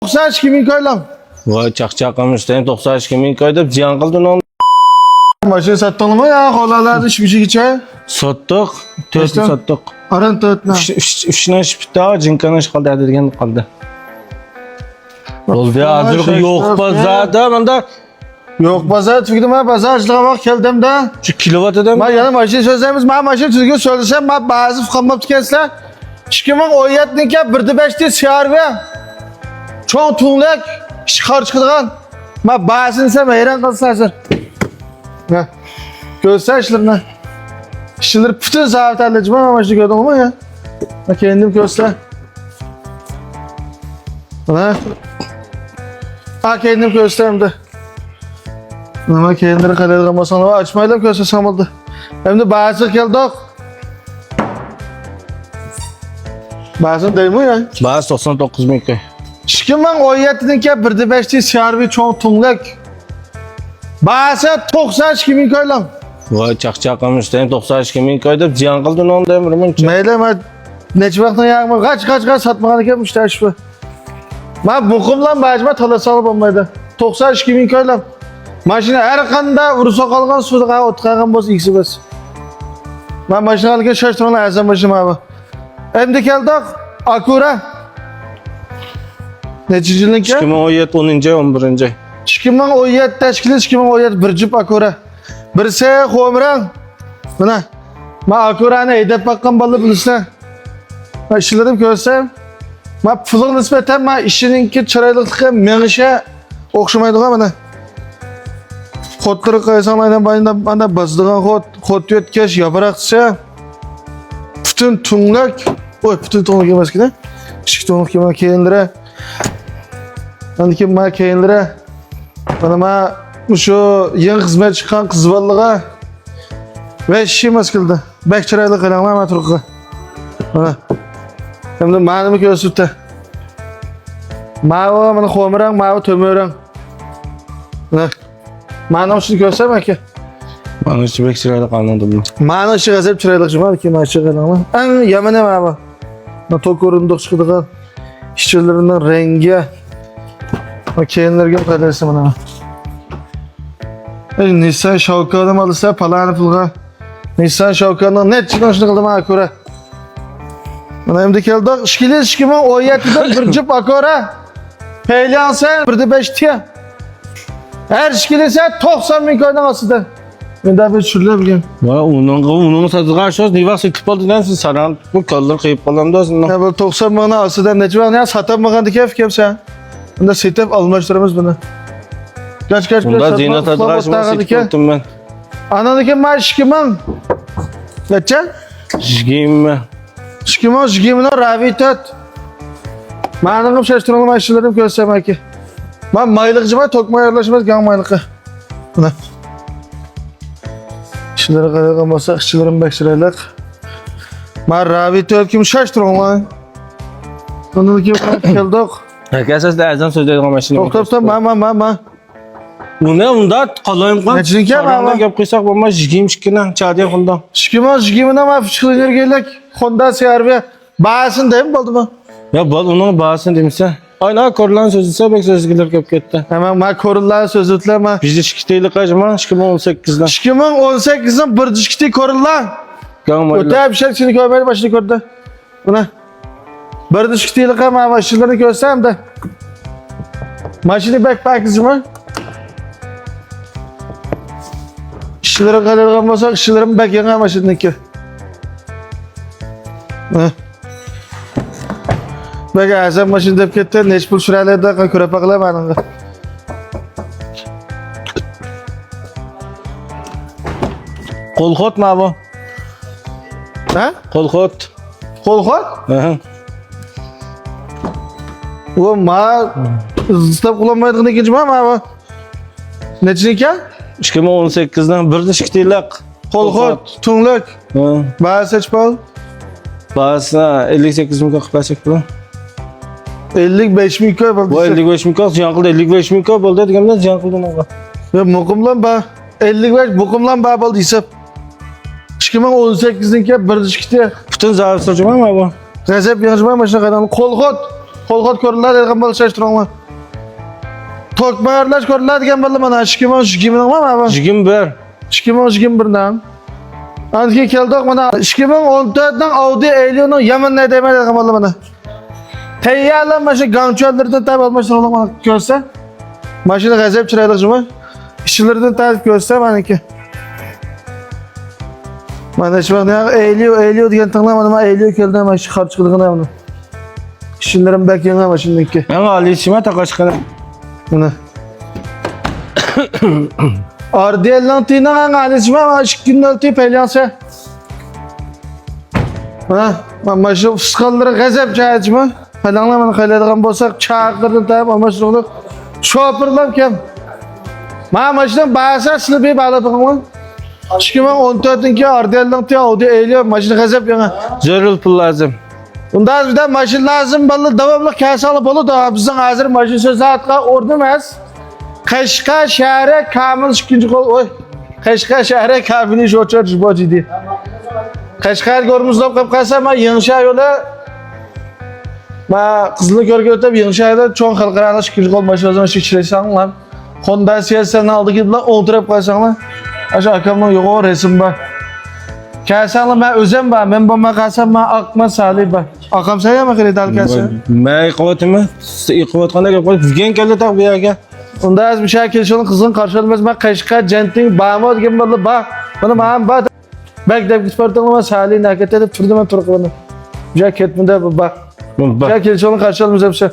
92 ming koylam. Voy chaqchaqamishdan 92 ming koy deb ziyon qildin onu. Mashina sotdingmi ya? Xolalarni ish güchigacha. Sotdik, 4 sotdik. Aran 4 na. 3 ish bitdi, jinkani ish qoldi degan qoldi. Bo'ldi, hozir yo'q bazada, menda yo'q bazar, fikrimga bazarchilikqa vaqt keldimda. shu kilovat edem. Men yana mashina so'zlaymiz. Men mashina tuzga so'zlasam, men ba'zi qilmabdi ekansiz. 2017 1.5 ta CRV. Cho'ng tunglak ish chiqargan. Men ba'zini sen hayron qilsizlar. Ha. Ko'rsa ishlarni. İşçiler bütün saat halledeceğim ama işte gördüm ama ya. Ben kendim göster. Ha? Ha kendim göstereyim de. Ama kendini kalede masana açmayla göstersem oldu. Hem de bazı geldik. Bazı değil mi ya? Bazı 99 ming koy. Şikim ben 17'nin ki 1.5'ti siyarbi çoğun tunglak. Bazı 92 ming koylam. Voy chaqchaqamishdan 92 ming koy deb ziyon qildin onu demirman. Mayli, men necha vaqtdan yağma qaç satmagan ekan mushtarish bu. Men buqimlan majma talasa olib bo'lmaydi. 92 ming koylam. Mashina har qanday ursa qolgan suvga o'tqagan bo'lsa ikisi bas. Men mashinalarga shoshtirgan arzon mashina bu. Endi keldik Acura. Necha yilniki? 2017 10-11. 2017 tashkili 2017 bir jup Acura. Birisi xo'mrang. Mana men Acura'ni haydab baqqan bo'lib bilsa. Men ishlarim ko'rsam, men pulga nisbatan men ishininki chiroyliligi menga o'xshamaydigan mana. Xotlar qo'ysanlardan mana bozdigan xot yetkash yaproqcha. Bütün tunglak, bütün tunglak emaskina. Kichik tunglak men keyinlari. Aniki men keyinlari. Mana men şu yeni xizmat chiqqan qiz bolaga va ishi maskilda. Bak chiroyli qilinglar men turqa. Mana. Endi menimi ko'rsatdi. Mana xo'mrang, mana to'morang. Mana. Mana shuni ko'rsam aka. Mana shu bek chiroyli qildim. Mana shu g'azab chiroyli chiqmadi, mana shu qilinglar. Eng yomoni mana bu. Men to'ko'rindiq chiqadigan ishchilarining rangi va keyinlarga qadrsi mana. Nissan Shawkat'ım alırsa palanı pulga. Nissan Shawkat'ın net çıkan şunu kıldım Acura. Bana hem de geldik. İşkili 2017'den bir cüp Acura. Peyliyan sen 1.5 tiye. Her işkili sen 90 bin koydan aslında. Ben daha bir şurada bileyim. Voy onun satılgan şoz ne vaqt setib oldidan siz saran bu kollar qiyib qolamda o'zini. Ya böyle 90 bin aslında neçe var ya satamagan dikef kim sen. Bunda setip almışlarımız bunu. Kaç bunda ziynat atqaşım ben. Anadaki maaş kimin? Neçe? Jigim. Jigimin ravitat. Ma'nım şaştırmalı maaşlarım göstermek ki. Ben maylıkçıma tokma yerleşmez gan maylıkı. Buna. İşlere kadar olmasa işçilerim bekçilerlik. Ben ravitat kim şaştırmalı? Anadaki geldik. Herkes de azam sözlerden maşina. Oktoptan ben. Unda qalayım qan. Nechinki ama gap qo'ysak bo'lmas, jigim shikina, chadiya xunda. Jigimini men fikrlar kerak. Honda CR-V bahasini deymi bo'ldimi? Ya bol uning bahasini demisa. Ayna ko'rlan so'zlasa bek so'zgilar ko'p ketdi. Men ko'rillar so'zlar men. Bizda shikitaylik qajman 2018dan. 2018dan bir shikitay ko'rillar. O'ta bir şey seni ko'rmaydi boshini ko'rdi. Buna. Bir shikitaylik ham mashinalarni ko'rsam-da. Mashina backpack'izmi? İşçilere kalırgan olsak, işçilerin bek yana maşındaki. Bek azam maşın deyip gitti, neç pul sürelerde köre pakla bana. Kolxot mu bu? Ha? Kolxot. Kolxot? Aha. O ma ısıtab kullanmaydığını ikinci mi bu? Neçiniki? 2018dan bir shikitaylik. Kolxot, tunglak. Bahası kaç bal? Bahası 58 ming qilsak bu. 55 ming koy bo'ldi. Bu 55 ming ziyon qildi, 55 ming bo'ldi deganda ziyon qildi menga. Ve muqimlan ba 55 muqimlan ba bo'ldi hisob. 2018'ninki bir shikitay. Bütün zavr sürücü mü bu? Gazap yığışma maşına qadam kolxot. kolxot ko'riladi degan bo'lsa turanglar. Tokmayarlash ko'riladigan bo'ldi mana 2021 nima? 21. 2021dan. Anki keldik mana 2014dan Audi Elio'nun Yaman'da demek degan bo'ldi mana. Tayyorlanmashi gamcholardan tab almashtirib mana ko'rsa. Mashina g'azab chiroyli juma. İşçilerden tab ko'rsa meniki. Mana shu Elio degan tanlamadim men Elio keldi mana shu xarchqiligini mana. İşçilerim bek yana mashinaniki. Men alishima taqashqana. Mana. Ardelantina analizma 2 pelyansa. Mana mashu fıskalları gazap çayıcımı. Falanlar mana qayladigan bo'lsak chaqirdim tab almashtirib. Şoförlar kim? Mana mashinan bahasa silbi baladigan. 2014-ki Ardelantin Audi Elio mashina gazap yana. Zarur pul lazım. Bunda bizde maşin lazım balı davamlı kasalı bolu da bizden hazır maşin söz atqa ordu emas. Qashqa shahri Kamil 2-chi qo'l oy. Qashqa shahri Kamil sho'char jibojidi. Qashqar ko'rmizlab qolib qolsa men Yengshar yo'li ma qizli ko'rga o'tib Yengshayda cho'ng xalqaro 2-chi qo'l mashinasini ishlaysanlar. Honda Civics'ni oldiga bilan o'tirib qo'ysanglar. Aşağı akamning yo'g'on resim bor. Kasanlar men o'zim bor. Men bo'lmay qolsam men Aqma Salih bor. Aqam sayama qiladi alkasi. Men qo'yatimi? Qo'yatganda gap qo'yib bugun keldi taq bu yerga. Unda az bir şey kelishini qizg'in qarshilamiz. Men Qashqar Janting Bamo degan bo'ldi. Bak, buni men bor. Bekdeb gitpartanglar Salih nakatda turdim men turib. Ja ketmida bak. Ja kelishini qarshilamiz hepsi.